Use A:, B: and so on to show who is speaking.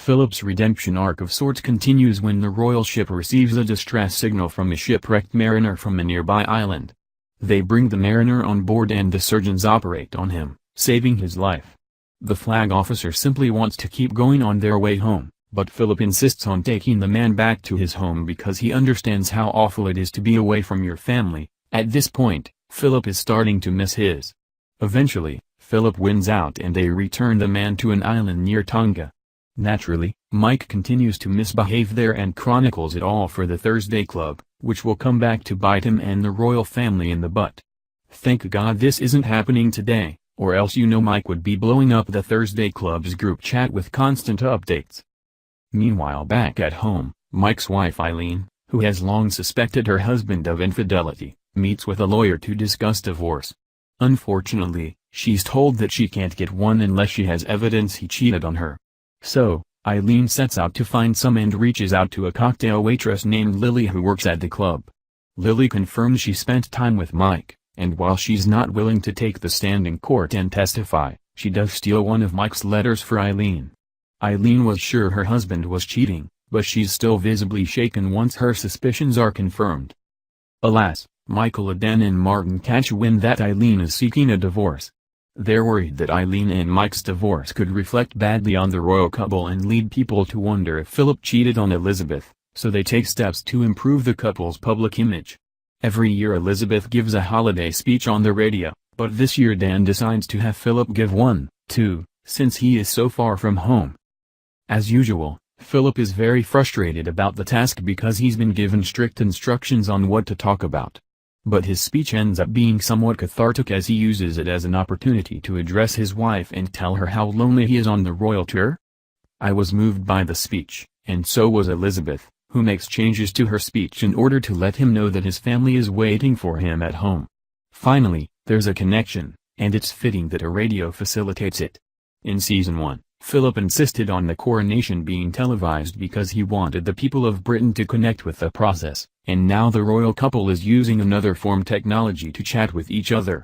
A: Philip's redemption arc of sorts continues when the royal ship receives a distress signal from a shipwrecked mariner from a nearby island. They bring the mariner on board and the surgeons operate on him, saving his life. The flag officer simply wants to keep going on their way home, but Philip insists on taking the man back to his home because he understands how awful it is to be away from your family. At this point, Philip is starting to miss his. Eventually, Philip wins out and they return the man to an island near Tonga. Naturally, Mike continues to misbehave there and chronicles it all for the Thursday Club, which will come back to bite him and the royal family in the butt. Thank God this isn't happening today, or else Mike would be blowing up the Thursday Club's group chat with constant updates. Meanwhile back at home, Mike's wife Eileen, who has long suspected her husband of infidelity, meets with a lawyer to discuss divorce. Unfortunately, she's told that she can't get one unless she has evidence he cheated on her. So, Eileen sets out to find some and reaches out to a cocktail waitress named Lily who works at the club. Lily confirms she spent time with Mike, and while she's not willing to take the stand in court and testify, she does steal one of Mike's letters for Eileen. Eileen was sure her husband was cheating, but she's still visibly shaken once her suspicions are confirmed. Alas, Michael, Aden and Martin catch wind that Eileen is seeking a divorce. They're worried that Eileen and Mike's divorce could reflect badly on the royal couple and lead people to wonder if Philip cheated on Elizabeth, so they take steps to improve the couple's public image. Every year Elizabeth gives a holiday speech on the radio, but this year Dan decides to have Philip give one, too, since he is so far from home. As usual, Philip is very frustrated about the task because he's been given strict instructions on what to talk about. But his speech ends up being somewhat cathartic as he uses it as an opportunity to address his wife and tell her how lonely he is on the royal tour. I was moved by the speech, and so was Elizabeth, who makes changes to her speech in order to let him know that his family is waiting for him at home. Finally, there's a connection, and it's fitting that a radio facilitates it. In Season 1, Philip insisted on the coronation being televised because he wanted the people of Britain to connect with the process, and now the royal couple is using another form technology to chat with each other.